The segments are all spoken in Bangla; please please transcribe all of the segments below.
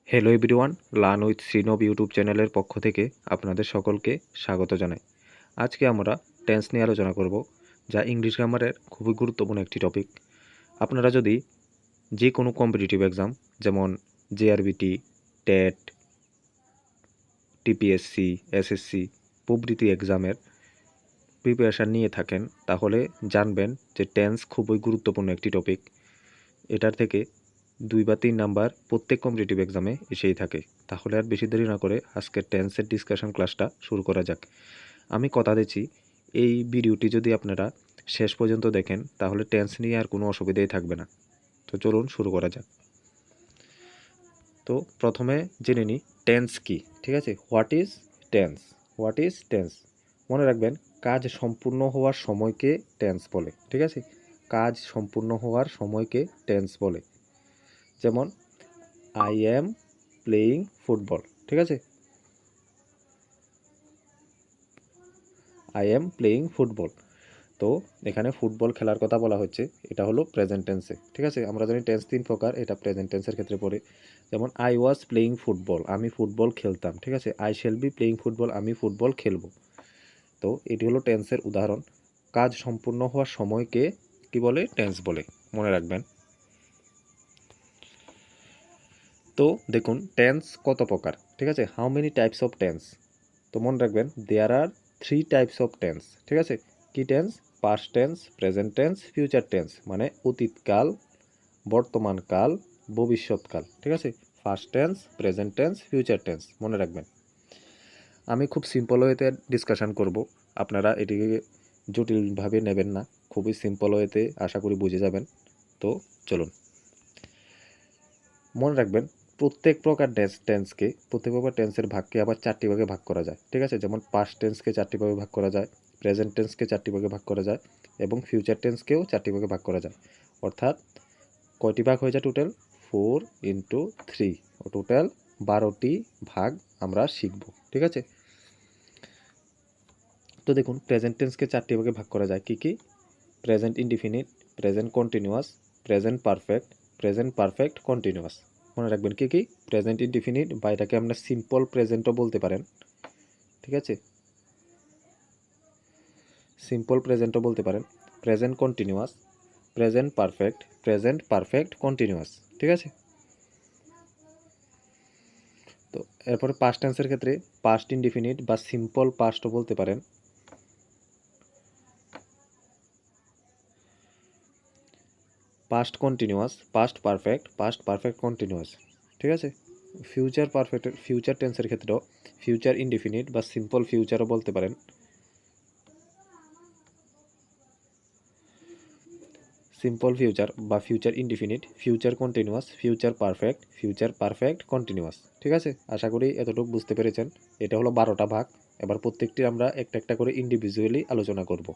Hello everyone, learn with Shrinab YouTube চ্যানেলের পক্ষ থেকে আপনাদের সকলকে স্বাগত জানাই। আজকে আমরা টেন্স নিয়ে আলোচনা করব, যা ইংলিশ গ্রামারের খুবই গুরুত্বপূর্ণ একটি টপিক। আপনারা যদি যে কোনো কম্পিটিটিভ এক্সাম যেমন জেআরবিটি, টেট, টিপিএসসি, এসএসসি প্রভৃতি এক্সামের প্রিপারেশান নিয়ে থাকেন, তাহলে জানবেন যে টেন্স খুবই গুরুত্বপূর্ণ একটি টপিক। এটার থেকে 2 বা 3 নাম্বার প্রত্যেক কম্পিটিটিভ এক্সামে এসেই থাকে। তাহলে আর বেশি দেরি না করে আজকের টেন্সের ডিসকাশন ক্লাসটা শুরু করা যাক। আমি কথা দিচ্ছি, এই ভিডিওটি যদি আপনারা শেষ পর্যন্ত দেখেন তাহলে টেন্স নিয়ে আর কোনো অসুবিধাই থাকবে না। তো চলুন শুরু করা যাক। তো প্রথমে জেনে নিই টেন্স কি। ঠিক আছে, what is tense? What is tense? মনে রাখবেন, কাজ সম্পূর্ণ হওয়ার সময়কে টেন্স বলে। ঠিক আছে, কাজ সম্পূর্ণ হওয়ার সময়কে টেন্স বলে। যেমন আই অ্যাম প্লেয়িং ফুটবল। ঠিক আছে, আই অ্যাম প্লেয়িং ফুটবল। তো এখানে ফুটবল খেলার কথা বলা হচ্ছে, এটা হলো প্রেজেন্ট টেন্সে। ঠিক আছে, আমরা জানি টেন্স 3 প্রকার, এটা প্রেজেন্ট টেন্সের ক্ষেত্রে পড়ে। যেমন আই ওয়াজ প্লেয়িং ফুটবল, আমি ফুটবল খেলতাম। ঠিক আছে, I shall be playing football, আমি ফুটবল খেলবো। তো এটি হলো টেন্সের উদাহরণ। কাজ সম্পূর্ণ হওয়ার সময়কে কি বলে? টেন্স বলে, মনে রাখবেন। তো দেখুন টেন্স কত প্রকার। ঠিক আছে, how many types of tense? তো মনে রাখবেন, দেয়ার আর 3 টাইপস অফ টেন্স। ঠিক আছে, কি tense? Past tense, present tense, future tense, মানে অতীতকাল, বর্তমানকাল, ভবিষ্যৎকাল। ঠিক আছে, first tense, present tense, future tense, মনে রাখবেন। আমি খুব সিম্পল ওয়েতে ডিসকাশন করব, আপনারা এটিকে জটিলভাবে নেবেন না, খুবই সিম্পল ওয়েতে আশা করি বুঝে যাবেন। তো চলুন, মনে রাখবেন প্রত্যেক প্রকার প্রত্যেক প্রকার টেন্সের ভাগকে আবার 4টি ভাগে ভাগ করা যায়। ঠিক আছে, যেমন পাস্ট টেন্সকে 4টি ভাগে ভাগ করা যায়, প্রেজেন্ট টেন্সকে 4টি ভাগে ভাগ করা যায় এবং ফিউচার টেন্সকেও 4টি ভাগে ভাগ করা যায়। অর্থাৎ কয়টি ভাগ হয়ে যায়? টোটাল 4 × 3, টোটাল 12টি ভাগ আমরা শিখব। ঠিক আছে, তো দেখুন প্রেজেন্ট টেন্সকে 4টি ভাগে ভাগ করা যায়। কি কি? Present indefinite, present continuous, present perfect, present perfect continuous. মনে রাখবেন কি কি? প্রেজেন্ট ইনডিফিনিট, বা এটাকে আমরা সিম্পল প্রেজেন্টও বলতে পারেন। ঠিক আছে, সিম্পল প্রেজেন্টও বলতে পারেন। Present continuous, present perfect, present perfect continuous. ঠিক আছে, তো এরপরে পাস্ট টেন্সের ক্ষেত্রে পাস্ট ইনডিফিনিট বা সিম্পল পাস্টও বলতে পারেন। Past continuous, past perfect, past perfect continuous. ঠিক আছে, ফিউচার টেন্সের ক্ষেত্রেও ফিউচার ইনডিফিনিট বা সিম্পল ফিউচারও বলতে পারেন। সিম্পল ফিউচার বা future indefinite, future continuous, future perfect continuous. ঠিক আছে, আশা করি এতটুকু বুঝতে পেরেছেন। এটা হলো 12টা ভাগ। এবার প্রত্যেকটি আমরা একটা একটা করে ইন্ডিভিজুয়ালি আলোচনা করব।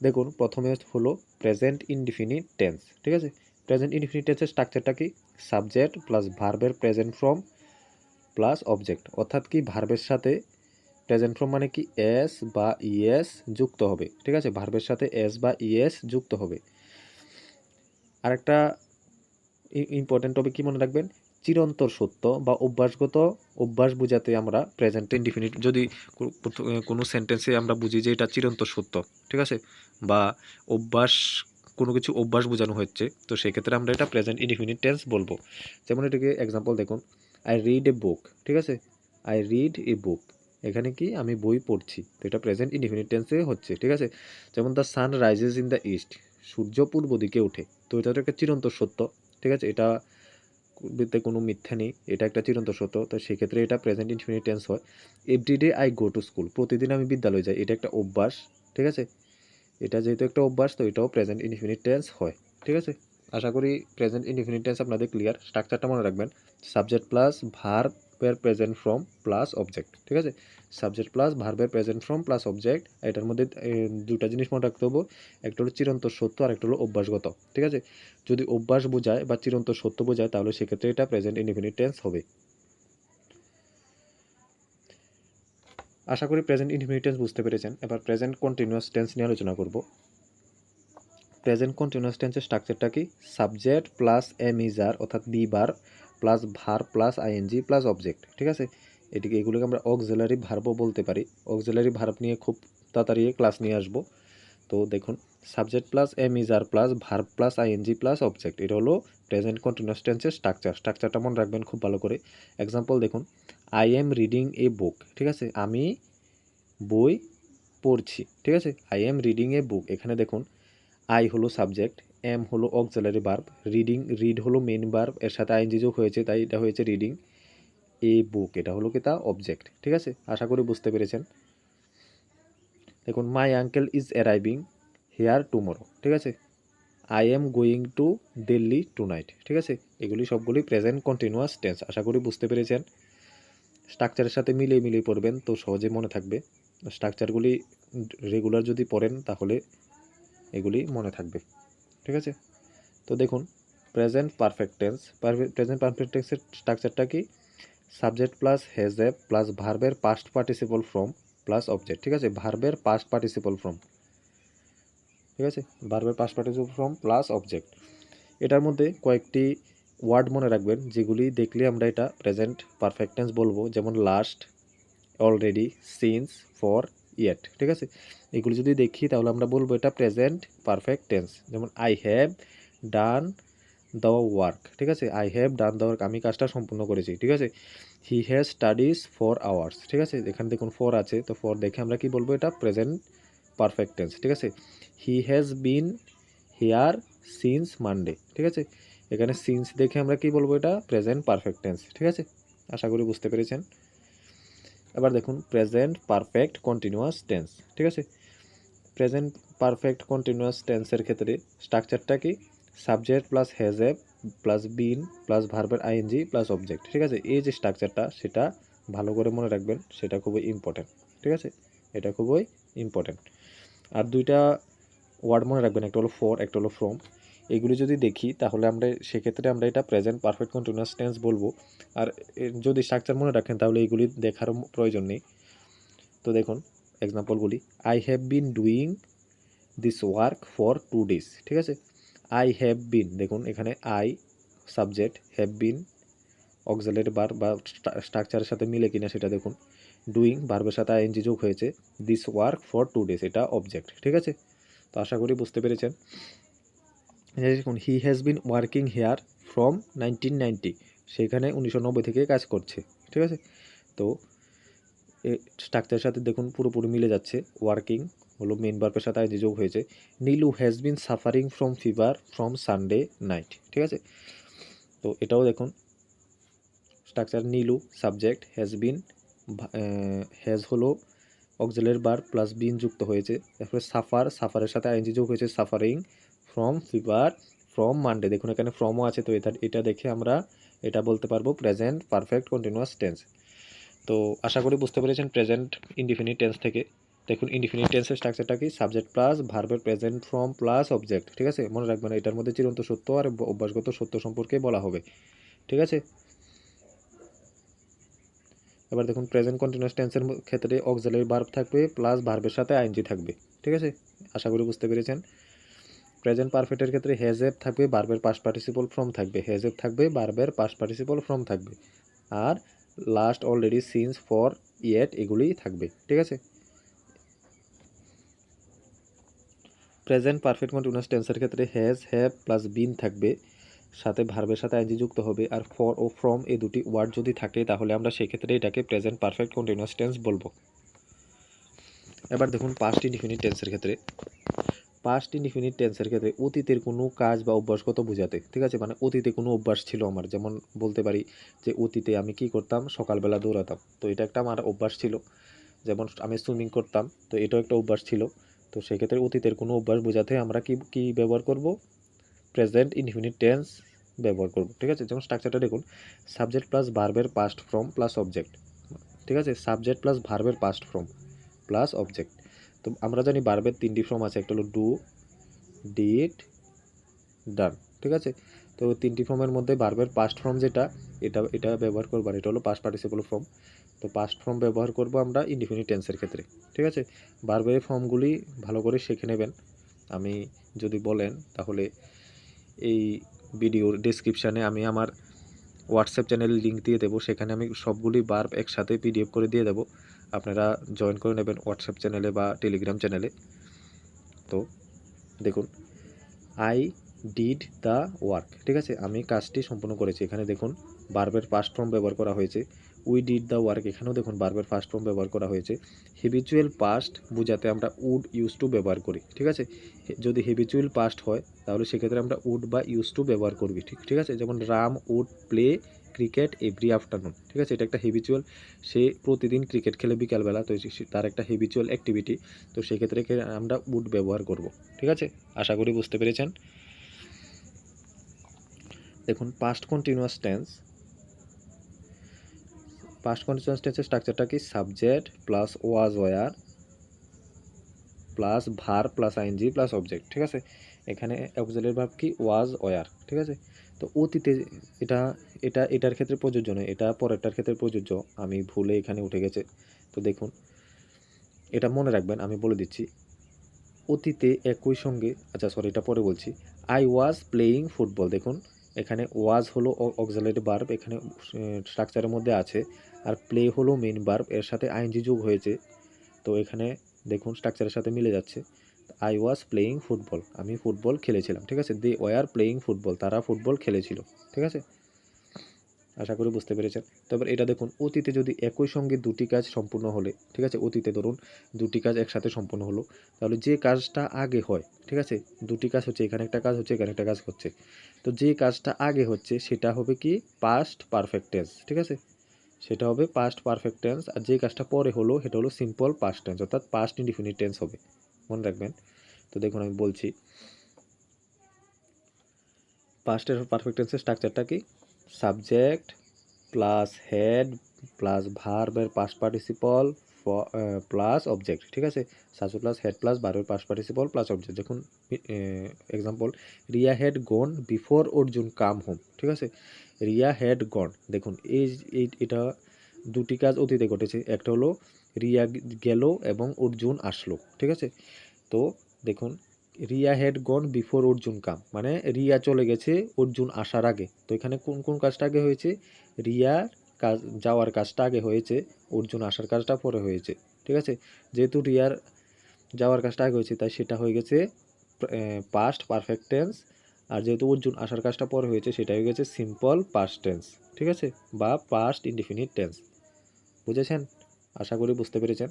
দেখুন প্রথমে হলো প্রেজেন্ট ইনডিফিনিট টেন্স। ঠিক আছে, প্রেজেন্ট ইনডিফিনিট টেন্সের স্ট্রাকচারটা কি? সাবজেক্ট প্লাস ভার্বের প্রেজেন্ট ফর্ম প্লাস অবজেক্ট। অর্থাৎ কি, ভার্বের সাথে প্রেজেন্ট ফর্ম মানে কি এস বা ইএস যুক্ত হবে। ঠিক আছে, ভার্বের সাথে এস বা ইএস যুক্ত হবে। আরেকটা ইম্পর্টেন্ট টপিক কি মনে রাখবেন? চিরন্তর সত্য বা অভ্যাসগত, অভ্যাস বোঝাতে আমরা প্রেজেন্ট ইনডিফিনিট, যদি কোনো সেন্টেন্সে আমরা বুঝি যে এটা চিরন্তর সত্য, ঠিক আছে, বা অভ্যাস, কোনো কিছু অভ্যাস বোঝানো হচ্ছে, তো সেক্ষেত্রে আমরা এটা প্রেজেন্ট ইনডিফিনিট টেন্স বলবো। যেমন এটাকে এক্সাম্পল দেখুন, আই রিড এ বুক। ঠিক আছে, আই রিড এ বুক, এখানে কি আমি বই পড়ছি, তো এটা প্রেজেন্ট ইনডিফিনিট টেন্সে হচ্ছে। ঠিক আছে, যেমন the sun rises in the east, সূর্য পূর্ব দিকে ওঠে, তো এটা তো একটা চিরন্তর সত্য। ঠিক আছে, এটা কোনো মিথ্যা নেই, এটা একটা চিরন্তর সত্য, তো সেক্ষেত্রে এটা প্রেজেন্ট ইনফিনিট টেন্স হয়। Everyday I go to school, প্রতিদিন আমি বিদ্যালয়ে যাই, এটা একটা অভ্যাস। ঠিক আছে, এটা যেহেতু একটা অভ্যাস, তো এটাও প্রেজেন্ট ইনফিনিট টেন্স হয়। ঠিক আছে, আশা করি প্রেজেন্ট ইনফিনিট টেন্স আপনাদের ক্লিয়ার। স্ট্রাকচারটা মনে রাখবেন, সাবজেক্ট প্লাস ভার্বের প্রেজেন্ট ফর্ম প্লাস অবজেক্ট। ঠিক আছে, সাবজেক্ট প্লাস ভার্বের প্রেজেন্ট ফর্ম প্লাস অবজেক্ট। এটার মধ্যে দুটা জিনিস মনে রাখতে হবে, একটা হলো চিরন্তর সত্য আর একটা হলো অভ্যাসগত। ঠিক আছে, যদি অভ্যাস বোঝায় বা চিরন্তর সত্য বোঝায় তাহলে সেক্ষেত্রে এটা প্রেজেন্ট ইনডিফিনিট টেন্স হবে। আশা করি প্রেজেন্ট ইনডিফিনিট টেন্স বুঝতে পেরেছেন। এবার প্রেজেন্ট কন্টিনিউয়াস টেন্স নিয়ে আলোচনা করব। প্রেজেন্ট কন্টিনিউয়াস টেন্সের স্ট্রাকচারটা কি? Subject plus am is are, অর্থাৎ বি বার plus verb plus ING plus object, ঠিক আছে। এগুলোকে আমরা অক্সিলারি ভার্বও বলতে পারি। অক্সিলারি ভার্ব নিয়ে খুব তাড়াতাড়ি ক্লাস নিয়ে আসবো। তো দেখুন, subject plus am is are plus verb plus ING plus object, এটা হলো প্রেজেন্ট কন্টিনিউয়াস টেন্সের স্ট্রাকচারটা মনে রাখবেন খুব ভালো করে। এক্সাম্পল দেখুন, আই এম রিডিং এ বুক, ঠিক আছে, আমি বই পড়ছি, ঠিক আছে। আই এম রিডিং এ বুক, এখানে দেখুন আই হলো সাবজেক্ট, এম হলো অক্সিলারি ভার্ব, রিড হলো মেইন ভার্ব, এর সাথে আইএনজি যোগ হয়েছে তাই এটা হয়েছে রিডিং। এ বুক এটা হলো কি তা অবজেক্ট, ঠিক আছে। আশা করি বুঝতে পেরেছেন। দেখুন, my uncle is arriving here tomorrow, ঠিক আছে। I am going to Delhi tonight, ঠিক আছে। এগুলি সবগুলি প্রেজেন্ট কন্টিনিউয়াস টেন্স। আশা করি বুঝতে পেরেছেন। স্ট্রাকচারের সাথে মিলিয়ে পড়বেন তো সহজে মনে থাকবে। স্ট্রাকচারগুলি রেগুলার যদি পড়েন তাহলে এগুলি মনে থাকবে, ঠিক আছে। তো দেখুন, present perfect tense. Present perfect টেন্সের স্ট্রাকচারটা কি? Subject plus has have plus ভার্বের past participle form plus object, ঠিক আছে। ভার্বের পাস্ট পার্টিসিপল ফর্ম, ঠিক আছে, ভার্বের past participle form plus object. এটার মধ্যে কয়েকটি ওয়ার্ড মনে রাখবেন যেগুলি দেখলে আমরা এটা প্রেজেন্ট পারফেক্ট টেন্স বলবো, যেমন last, already, since, for, yet, ঠিক আছে। এগুলি যদি দেখি তাহলে আমরা বলবো এটা প্রেজেন্ট পারফেক্ট টেন্স। যেমন I have done the work, ঠিক আছে। I have done the work, আমি কাজটা সম্পূর্ণ করেছি, ঠিক আছে। He has studies for hours, ঠিক আছে। এখানে দেখুন ফর আছে, তো ফর দেখে আমরা কি বলবো, এটা প্রেজেন্ট পারফেক্ট টেন্স, ঠিক আছে। He has been here since Monday, ঠিক আছে। এখানে সিন্স দেখে আমরা কি বলবো, এটা প্রেজেন্ট পারফেক্ট টেন্স, ঠিক আছে। আশা করি বুঝতে পেরেছেন। এবার দেখুন, প্রেজেন্ট পারফেক্ট কন্টিনিউয়াস টেন্স, ঠিক আছে। প্রেজেন্ট পারফেক্ট কন্টিনিউয়াস টেন্সের ক্ষেত্রে স্ট্রাকচারটা কি? Subject plus has have plus been plus ভার্বের আইএনজি প্লাস অবজেক্ট, ঠিক আছে। এই যে স্ট্রাকচারটা সেটা ভালো করে মনে রাখবেন, সেটা খুবই ইম্পর্টেন্ট, ঠিক আছে। এটা খুবই ইম্পর্টেন্ট। আর দুইটা ওয়ার্ড মনে রাখবেন, একটা হলো ফর, একটা হলো ফ্রম। এগুলি যদি দেখি তাহলে আমরা সেক্ষেত্রে আমরা এটা প্রেজেন্ট পারফেক্ট কন্টিনিউয়াস টেন্স বলবো। আর যদি স্ট্রাকচার মনে রাখেন তাহলে এগুলি দেখারও প্রয়োজন নেই। তো দেখুন এক্সাম্পলগুলি, I have been doing this work for 2 days, ঠিক আছে। আই হ্যাভ বিন, দেখুন এখানে I subject, have been auxiliary verb বা স্ট্রাকচারের সাথে মিলে কিনা সেটা দেখুন। ডুইং ভার্বের সাথে আইএনজি যোগ হয়েছে, দিস ওয়ার্ক ফর 2 days এটা অবজেক্ট, ঠিক আছে। তো আশা করি বুঝতে পেরেছেন। দেখুন, he has been working here from 1990, সেখানে 1990 থেকে কাজ করছে, ঠিক আছে। তো স্ট্রাকচারের সাথে দেখুন পুরোপুরি মিলে যাচ্ছে। ওয়ার্কিং হলো মেইন ভার্বের সাথে আইএনজি যোগ হয়েছে। Nilu has been suffering from fever from Sunday night, ঠিক আছে। তো এটাও দেখুন structure, Nilu subject, has been, has হলো অক্সিলারি ভার্ব প্লাস বিন যুক্ত হয়েছে। তারপরে সাফারের সাথে আইএনজি যোগ হয়েছে, suffering from fever from Monday, দেখুন এখানে ফ্রমও আছে, তো এটা দেখে আমরা এটা বলতে পারবো প্রেজেন্ট পারফেক্ট কন্টিনিউয়াস টেন্স। তো আশা করি বুঝতে পেরেছেন প্রেজেন্ট ইনডিফিনিট টেন্স থেকে। দেখুন ইনডিফিনিট টেন্সের স্ট্রাকচারটা কি? সাবজেক্ট প্লাস ভার্বের প্রেজেন্ট ফর্ম প্লাস অবজেক্ট, ঠিক আছে। মনে রাখবেন এটার মধ্যে চিরন্ত সত্য আর অভ্যাসগত সত্য সম্পর্কে বলা হবে, ঠিক আছে। এবার দেখুন, প্রেজেন্ট কন্টিনিউয়াস টেন্সের ক্ষেত্রে অক্সিলারি ভার্ব থাকবে প্লাস ভার্বের সাথে আইএনজি থাকবে, ঠিক আছে। আশা করি বুঝতে পেরেছেন। প্রেজেন্ট পারফেক্টের ক্ষেত্রে হ্যাজ হ্যাভ থাকবে, ভার্বের পাস্ট পার্টিসিপল ফর্ম থাকবে, হ্যাজ হ্যাভ থাকবে, ভার্বের পাস্ট পার্টিসিপল ফর্ম থাকবে, আর last, already, since, for, yet এগুলি থাকবে, ঠিক আছে। প্রেজেন্ট পারফেক্ট কন্টিনিউয়াস টেন্সের ক্ষেত্রে হ্যাজ হ্যাভ প্লাস বিন থাকবে, সাথে ভার্বের সাথে আইএনজি যুক্ত হবে, আর ফর ও ফ্রম এই দুটি ওয়ার্ড যদি থাকে তাহলে আমরা সেক্ষেত্রে এটাকে প্রেজেন্ট পারফেক্ট কন্টিনিউয়াস টেন্স বলবো। এবার দেখুন পাস্ট ইনডিফিনিট টেন্সের ক্ষেত্রে। পাস্ট ইনডিফিনিট টেন্সের ক্ষেত্রে অতীতের কোনো কাজ বা অভ্যাসগত বোঝাতে, ঠিক আছে। মানে অতীতে কোনো অভ্যাস ছিল আমার, যেমন বলতে পারি যে অতীতে আমি কি করতাম, সকালবেলা দৌড়াতাম, তো এটা একটা আমার অভ্যাস ছিল। যেমন আমি সুইমিং করতাম, তো এটাও একটা অভ্যাস ছিল। তো সেক্ষেত্রে অতীতের কোনো অভ্যাস বোঝাতে আমরা কি ব্যবহার করব? প্রেজেন্ট ইনডিফিনিট টেন্স ব্যবহার করব, ঠিক আছে। যেমন স্ট্রাকচারটা দেখুন, সাবজেক্ট প্লাস ভার্বের পাস্ট ফর্ম প্লাস অবজেক্ট, ঠিক আছে। সাবজেক্ট প্লাস ভার্বের পাস্ট ফর্ম প্লাস অবজেক্ট। তো আমরা জানি ভার্বের 3টি ফর্ম আছে, একটা হলো ডু, ডিড, ডান, ঠিক আছে। তো 3টি ফর্মের মধ্যে ভার্বের পাস্ট ফর্ম যেটা, এটা ব্যবহার করব, আর এটা হলো পাস্ট পার্টিসিপল ফর্ম। তো পাস্ট ফর্ম ব্যবহার করব আমরা ইনডিফিনিট টেন্সের ক্ষেত্রে, ঠিক আছে। ভার্বের ফর্মগুলি ভালো করে শিখে নেবেন। আমি যদি বলেন তাহলে এই ভিডিওর ডেসক্রিপশানে আমি আমার হোয়াটসঅ্যাপ চ্যানেলের লিঙ্ক দিয়ে দেবো, সেখানে আমি সবগুলি ভার্ব একসাথে পিডিএফ করে দিয়ে দেবো, আপনারা জয়েন করে নেবেন হোয়াটসঅ্যাপ চ্যানেলে বা টেলিগ্রাম চ্যানেলে। তো দেখুন, আই ডিড দ্য ওয়ার্ক, ঠিক আছে, আমি কাজটি সম্পূর্ণ করেছি। এখানে দেখুন ভার্বের পাস্ট ফর্ম ব্যবহার করা হয়েছে। উই ডিড দ্য ওয়ার্ক, এখানেও দেখুন ভার্বের ফার্স্ট ফর্ম ব্যবহার করা হয়েছে। হেবিচুয়াল পাস্ট বোঝাতে আমরা উড ইউজ টু ব্যবহার করি, ঠিক আছে। যদি হেবিচুয়াল পাস্ট হয় তাহলে সেক্ষেত্রে আমরা উড বা ইউজ টু ব্যবহার করবি, ঠিক আছে। যেমন Ram would play cricket every afternoon, ঠিক আছে, এটা একটা হেবিচুয়াল, সে প্রতিদিন ক্রিকেট খেলে বিকালবেলা, তো তার একটা হেবিচুয়াল অ্যাক্টিভিটি, তো সেক্ষেত্রে আমরা উড ব্যবহার করব, ঠিক আছে। আশা করি বুঝতে পেরেছেন। দেখুন past continuous tense, past continuous টেন্সের স্ট্রাকচারটা কি, subject plus was were plus verb plus ING plus object, ঠিক আছে। এখানে অক্সিলারি ভার্ব কি, ওয়াজ ওয়ার, ঠিক আছে। তো অতীতে এটা এটা এটার ক্ষেত্রে প্রযোজ্য নয়, এটা পরেরটার ক্ষেত্রে প্রযোজ্য, আমি ভুলে এখানে উঠে গেছে। তো দেখুন এটা মনে রাখবেন, আমি বলে দিচ্ছি। অতীতে একই সঙ্গে, আচ্ছা সরি এটা পরে বলছি। আই ওয়াজ প্লেয়িং ফুটবল, দেখুন এখানে ওয়াজ হলো অক্সিলারি ভার্ব, এখানে স্ট্রাকচারের মধ্যে আছে, আর প্লে হলো মেইন ভার্ব, এর সাথে আইএনজি যোগ হয়েছে, তো এখানে দেখুন স্ট্রাকচারের সাথে মিলে যাচ্ছে। আই ওয়াজ প্লেয়িং ফুটবল, আমি ফুটবল খেলেছিলাম, ঠিক আছে। দে ওয়ার প্লেয়িং ফুটবল, তারা ফুটবল খেলেছিল, ঠিক আছে। আশা করি বুঝতে পেরেছেন। তবে এটা দেখুন অতীতে যদি একই সঙ্গে দুটি কাজ সম্পূর্ণ হলে, ঠিক আছে, অতীতে ধরুন দুটি কাজ একসাথে সম্পূর্ণ হলো, তাহলে যে কাজটা আগে হয়, ঠিক আছে, দুটি কাজ হচ্ছে, এখানে একটা কাজ হচ্ছে, এখানে একটা কাজ হচ্ছে, তো যে কাজটা আগে হচ্ছে সেটা হবে কি, পাস্ট পারফেক্ট টেন্স, ঠিক আছে, সেটা হবে পাস্ট পারফেক্ট টেন্স। আর যে কাজটা পরে হলো সেটা হলো সিম্পল পাস্ট টেন্স, অর্থাৎ পাস্ট ইনডিফিনিট টেন্স হবে, মনে রাখবেন। তো দেখুন আমি বলছি, পাস্টের পারফেক্ট টেন্সের স্ট্রাকচারটা কি, সাবজেক্ট প্লাস হেড প্লাস ভার্বের পাস্ট পার্টিসিপল প্লাস অবজেক্ট, ঠিক আছে। সাবজেক্ট প্লাস হেড প্লাস ভার্বের পাস্ট পার্টিসিপল প্লাস অবজেক্ট। দেখুন example, Riya had gone before Arjun come home, ঠিক আছে। রিয়া হ্যাড গন, দেখুন এটা দুটি কাজ অতীতে ঘটেছে, একটা হলো রিয়া গেল এবং অর্জুন আসলো, ঠিক আছে। তো দেখুন Riya had gone before Arjun came, মানে রিয়া চলে গেছে অর্জুন আসার আগে। তো এখানে কোন কোন কাজটা আগে হয়েছে, রিয়ার কাজ যাওয়ার কাজটা আগে হয়েছে, অর্জুন আসার কাজটা পরে হয়েছে, ঠিক আছে। যেহেতু রিয়ার যাওয়ার কাজটা আগে হয়েছে তাই সেটা হয়ে গেছে পাস্ট পারফেক্ট টেন্স, আর যেহেতু অর্জুন আসার কাজটা পরে হয়েছে সেটা হয়ে গেছে সিম্পল পাস্ট টেন্স, ঠিক আছে, বা পাস্ট ইনডিফিনিট টেন্স। বুঝেছেন? আশা করি বুঝতে পেরেছেন।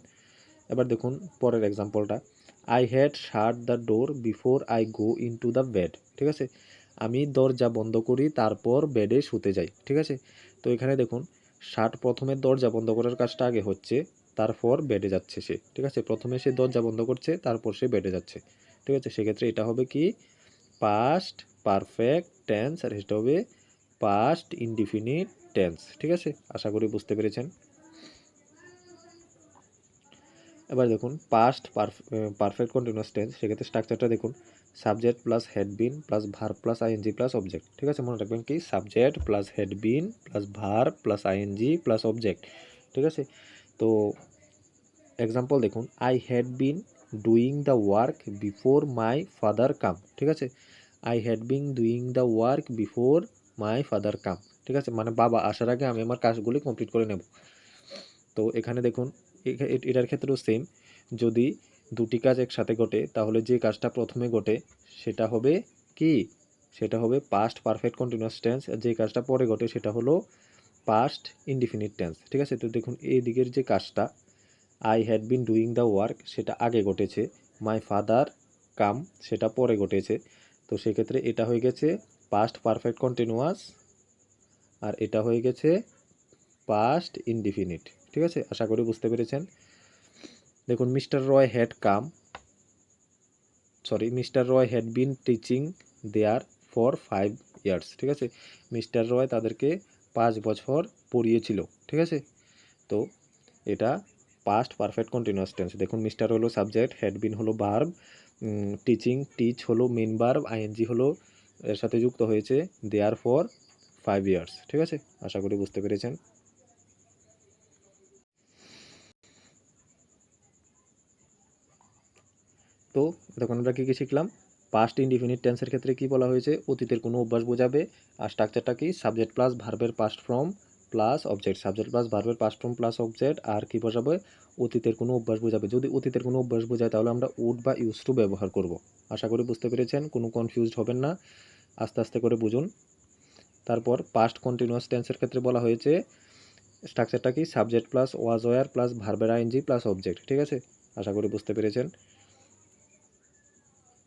এবার দেখুন পরের এক্সাম্পলটা, I had shut the door before I go into the bed, ঠিক আছে, আমি দরজা বন্ধ করি তারপর বেডে শুতে যাই, ঠিক আছে। তো এখানে দেখুন শাট প্রথমে দরজা বন্ধ করার কাজটা আগে হচ্ছে, তারপর বেডে যাচ্ছে সে, ঠিক আছে, প্রথমে সে দরজা বন্ধ করছে তারপর সে বেডে যাচ্ছে, ঠিক আছে। সেক্ষেত্রে এটা হবে কি, পাস্ট পারফেক্ট টেন্স, আর এটা হবে পাস্ট ইনডিফিনিট টেন্স, ঠিক আছে। আশা করি বুঝতে পেরেছেন। এবার দেখুন পাস্ট পারফেক্ট কন্টিনিউয়াস টেন্স, সেক্ষেত্রে স্ট্রাকচারটা দেখুন, subject plus had been plus verb plus ING plus object, ঠিক আছে। মনে রাখবেন কি, subject plus had been plus verb plus ING plus object, ঠিক আছে। তো এক্সাম্পল দেখুন, I had been doing the work before my father came, ঠিক আছে। I had been doing the work before my father came, ঠিক আছে, মানে বাবা আসার আগে আমি আমার কাজগুলি কমপ্লিট করে নেব। তো এখানে দেখুন এটার ক্ষেত্রেও সেম, যদি দুটি কাজ একসাথে ঘটে তাহলে যে কাজটা প্রথমে ঘটে সেটা হবে কি, সেটা হবে পাস্ট পারফেক্ট কন্টিনিউয়াস টেন্স, যে কাজটা পরে ঘটে সেটা হলো পাস্ট ইনডিফিনিট টেন্স, ঠিক আছে। তো দেখুন এই দিকের যে কাজটা, I had been doing the work সেটা আগে ঘটেছে, মাই ফাদার কাম সেটা পরে ঘটেছে, তো সেক্ষেত্রে এটা হয়ে গেছে পাস্ট পারফেক্ট কন্টিনিউয়াস, আর এটা হয়ে গেছে পাস্ট ইনডিফিনিট, ঠিক আছে। আশা করি বুঝতে পেরেছেন। দেখুন mister Roy had been teaching there for 5 years, ঠিক আছে, মিস্টার রয় তাদেরকে 5 বছর পড়িয়েছিল, ঠিক আছে। তো এটা পাস্ট পারফেক্ট কন্টিনিউয়াস টেন্স। দেখুন মিস্টার হলো সাবজেক্ট, হ্যাড বিন হলো ভার্ব, টিচ হলো মেইন ভার্ব, আইএনজি হলো এর সাথে যুক্ত হয়েছে দেয়ার ফর 5 ইয়ার্স, ঠিক আছে। আশা করি বুঝতে পেরেছেন। তো দেখুন আমরা কী কী শিখলাম, পাস্ট ইনডিফিনিট টেন্সের ক্ষেত্রে কি বলা হয়েছে, অতীতের কোনো অভ্যাস বোঝাবে। আর স্ট্রাকচারটা কি, সাবজেক্ট প্লাস ভার্বের past form plus object, subject plus ভার্বের পাস্ট ফর্ম প্লাস অবজেক্ট, আর কি বোঝাবে, অতীতের কোনো অভ্যাস বোঝাবে। যদি অতীতের কোনো অভ্যাস বোঝায় তাহলে আমরা উড বা ইউজ টু ব্যবহার করব। আশা করি বুঝতে পেরেছেন, কোনো কনফিউজড হবেন না, আস্তে আস্তে করে বুঝুন। তারপর পাস্ট কন্টিনিউয়াস টেন্সের ক্ষেত্রে বলা হয়েছে স্ট্রাকচারটা কি, subject plus was were plus ভার্বের আইএনজি প্লাস অবজেক্ট। ঠিক আছে, আশা করি বুঝতে পেরেছেন।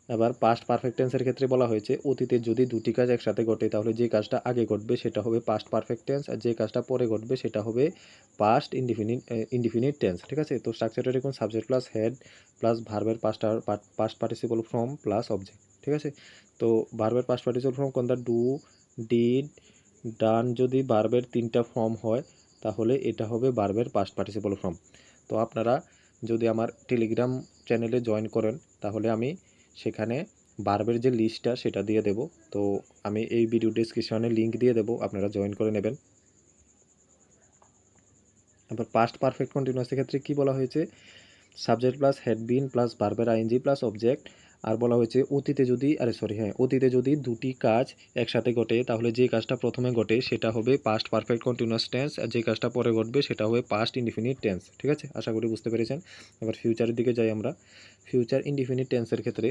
এবার পাস্ট পারফেক্ট টেন্সের ক্ষেত্রে বলা হয়েছে অতীতে যদি দুটি কাজ একসাথে ঘটে তাহলে যে কাজটা আগে ঘটবে সেটা হবে পাস্ট পারফেক্ট টেন্স, আর যে কাজটা পরে ঘটবে সেটা হবে পাস্ট ইনডিফিনিট টেন্স। ঠিক আছে, তো স্ট্রাকচারটা দেখুন, সাবজেক্ট প্লাস হেড প্লাস ভার্বের past participle form plus object. ঠিক আছে, তো ভার্বের পাস্ট পার্টিসিপল ফর্ম কোনটা, ডু, ডিড, ডান। যদি ভার্বের 3টা ফর্ম হয় তাহলে এটা হবে ভার্বের পাস্ট পার্টিসিপল ফর্ম। তো আপনারা যদি আমার টেলিগ্রাম চ্যানেলে জয়েন করেন তাহলে আমি সেখানে ভার্বের যে লিস্টটা সেটা দিয়ে দেব। তো আমি এই ভিডিও ডেসক্রিপশনে লিঙ্ক দিয়ে দেব, আপনারা জয়েন করে নেবেন। এবার পাস্ট পারফেক্ট কন্টিনিউয়াসের ক্ষেত্রে কি বলা হয়েছে, subject plus had been plus ভার্বের আইএনজি প্লাস অবজেক্ট। আর বলা হয়েছে অতীতে যদি দুটি কাজ একসাথে ঘটে তাহলে যে কাজটা প্রথমে ঘটে সেটা হবে পাস্ট পারফেক্ট কন্টিনিউয়াস টেন্স, আর যে কাজটা পরে ঘটবে সেটা হবে পাস্ট ইনডিফিনিট টেন্স। ঠিক আছে, আশা করি বুঝতে পেরেছেন। এবার ফিউচারের দিকে যাই আমরা। ফিউচার ইনডিফিনিট টেন্সের ক্ষেত্রে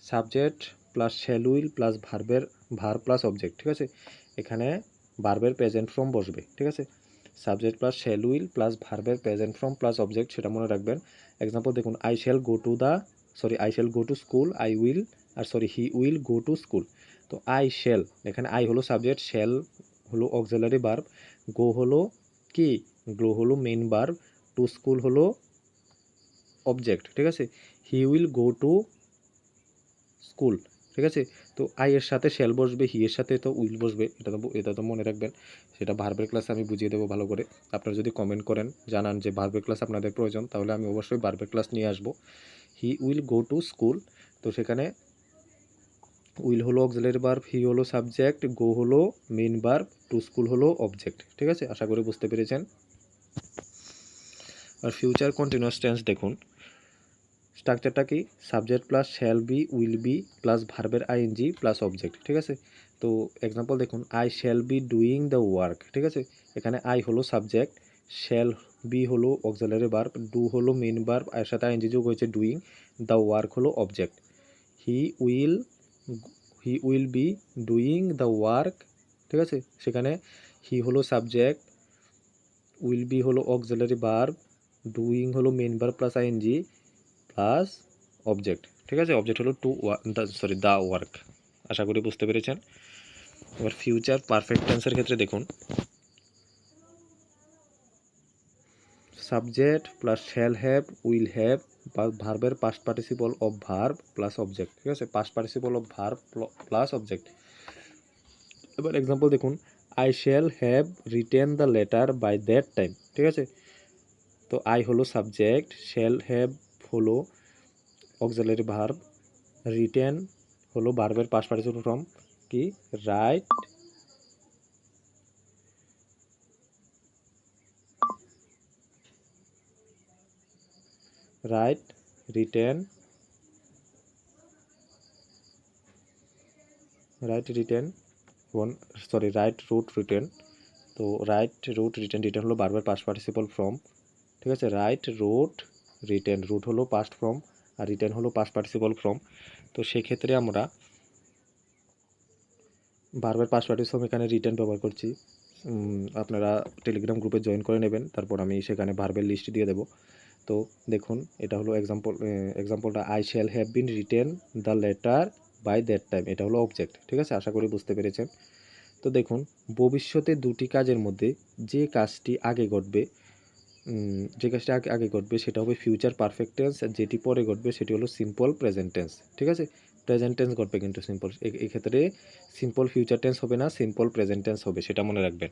subject plus shall will plus verb plus object. ঠিক আছে, এখানে ভার্বের প্রেজেন্ট ফর্ম বসবে। ঠিক আছে, subject plus shall will plus ভার্বের প্রেজেন্ট ফর্ম প্লাস অবজেক্ট, সেটা মনে রাখবেন। এক্সাম্পল দেখুন, I shall go to school, he will go to school. তো আই শ্যাল, এখানে আই হলো সাবজেক্ট, শ্যাল হলো অক্সিলারি ভার্ব, গো হলো কি, গ্লো হলো মেইন ভার্ব, টু স্কুল হলো অবজেক্ট। ঠিক আছে, he will go to school. ঠিক আছে, তো আই এর সাথে শ্যাল বসবে, হি এর সাথে তো উইল বসবে, এটা তো মনে রাখবেন। সেটা ভার্বের ক্লাসে আমি বুঝিয়ে দেবো ভালো করে। আপনারা যদি কমেন্ট করেন জানান যে ভার্বের ক্লাস আপনাদের প্রয়োজন, তাহলে আমি অবশ্যই ভার্বের ক্লাস নিয়ে আসবো। He will go to school, তো সেখানে উইল হলো অক্সিলারি ভার্ব, হি হলো সাবজেক্ট, গো হলো মেইন ভার্ব, টু স্কুল হলো অবজেক্ট। ঠিক আছে, আশা করি বুঝতে পেরেছেন। আর ফিউচার কন্টিনিউয়াস টেন্স দেখুন, স্ট্রাকচারটা কি, subject plus shall be will be plus ভার্বের আইএনজি প্লাস অবজেক্ট। ঠিক আছে, তো এক্সাম্পল দেখুন, I shall be doing the work. ঠিক আছে, এখানে আই হলো সাবজেক্ট, শ্যাল বি হলো অক্সিলারি ভার্ব, ডু হলো মেইন ভার্ব, এর সাথে আইএনজি যোগ হয়েছে ডুইং, দ্য ওয়ার্ক হলো object. He will be doing the work. ঠিক আছে, সেখানে হি হলো সাবজেক্ট, উইল বি হলো অক্সিলারি ভার্ব, ডুইং হলো main verb plus ING plus object. ঠিক আছে, অবজেক্ট হলো দ্য ওয়ার্ক। আশা করি বুঝতে পেরেছেন। এবার ফিউচার পারফেক্ট টেন্সের ক্ষেত্রে দেখুন, subject plus shall have will have ভার্বের past participle of verb plus object. ঠিক আছে, past participle of verb plus object. এবার এক্সাম্পল দেখুন, I shall have written the letter by that time. ঠিক আছে, তো আই হলো সাবজেক্ট, শ্যাল হ্যাভ হলো অক্সিলারি ভার্ব, রিটেন হলো ভার্বের পাস্ট পার্টিসিপল ফর্ম কি, right, written, right root written. তো রিটেন হলো ভার্বের পাস্ট পার্টিসিপল ফর্ম। ঠিক আছে, রুট হলো পাস্ট ফর্ম আর রিটেন হলো পাস্ট পার্টিসিপল ফর্ম। তো সেক্ষেত্রে আমরা ভার্বের পাস্ট পার্টিসিপল এখানে রিটেন ব্যবহার করছি। আপনারা টেলিগ্রাম গ্রুপে জয়েন করে নেবেন, তারপর আমি সেখানে ভার্বের লিস্ট দিয়ে দেবো। তো দেখুন, এটা হলো এক্সাম্পলটা, I shall have been written the letter by that time, এটা হলো অবজেক্ট। ঠিক আছে, আশা করি বুঝতে পেরেছেন। তো দেখুন, ভবিষ্যতে দুটি কাজের মধ্যে যে কাজটি আগে ঘটবে সেটা হবে ফিউচার পারফেক্ট টেন্স, আর যেটি পরে ঘটবে সেটি হলো সিম্পল প্রেজেন্ট টেন্স। ঠিক আছে, প্রেজেন্ট টেন্স ঘটবে কিন্তু সিম্পল, এক্ষেত্রে সিম্পল ফিউচার টেন্স হবে না, সিম্পল প্রেজেন্ট টেন্স হবে, সেটা মনে রাখবেন।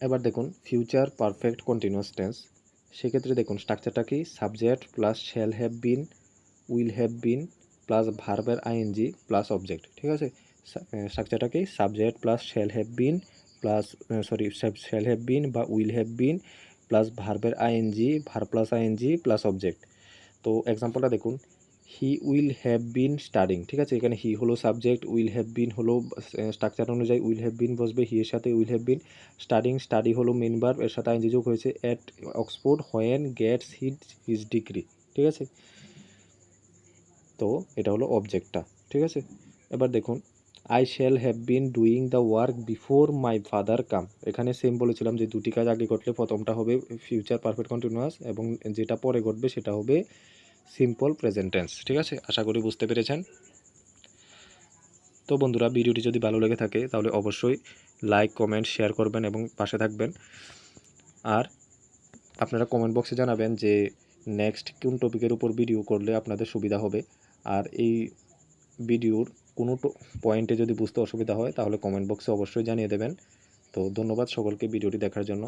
এবার দেখুন ফিউচার পারফেক্ট কন্টিনিউয়াস টেন্স, সেক্ষেত্রে দেখুন স্ট্রাকচারটা কি, subject plus shall have been will have been plus ভার্বের আইএনজি প্লাস অবজেক্ট। ঠিক আছে, স্ট্রাকচারটা কি, subject plus shall have been plus shall have been বা উইল হ্যাভ বিন প্লাস ভার্বের ING, verb plus ING plus object. তো এক্সাম্পলটা দেখুন, he will have been studying, ঠিক আছে, এখানে হি হলো সাবজেক্ট, উইল হ্যাভ বিন হলো স্ট্রাকচার অনুযায়ী উইল হ্যাভ বিন বসবে হি এর সাথে, will have been studying, study হলো মেন ভার্ব, এর সাথে আইএনজি যোগ হয়েছে, at Oxford when gets his degree, ঠিক আছে। তো এটা হলো অবজেক্টটা, ঠিক আছে। এবার দেখুন, I shall have been doing the work before my father came, এখানে সেম বলেছিলাম যে দুটি কাজ আগে ঘটলে প্রথমটা হবে ফিউচার পারফেক্ট কন্টিনিউয়াস এবং যেটা পরে ঘটবে সেটা হবে সিম্পল প্রেজেন্ট টেন্স, ঠিক আছে। আশা করি বুঝতে পেরেছেন। তো বন্ধুরা, ভিডিওটি যদি ভালো লেগে থাকে তাহলে অবশ্যই লাইক, কমেন্ট, শেয়ার করবেন এবং পাশে থাকবেন। আর আপনারা কমেন্ট বক্সে জানাবেন যে নেক্সট কোন টপিকের উপর ভিডিও করলে আপনাদের সুবিধা হবে। আর এই ভিডিওর কোনো পয়েন্টে যদি বুঝতে অসুবিধা হয় তাহলে কমেন্ট বক্সে অবশ্যই জানিয়ে দেবেন। তো ধন্যবাদ সকলকে ভিডিওটি দেখার জন্য।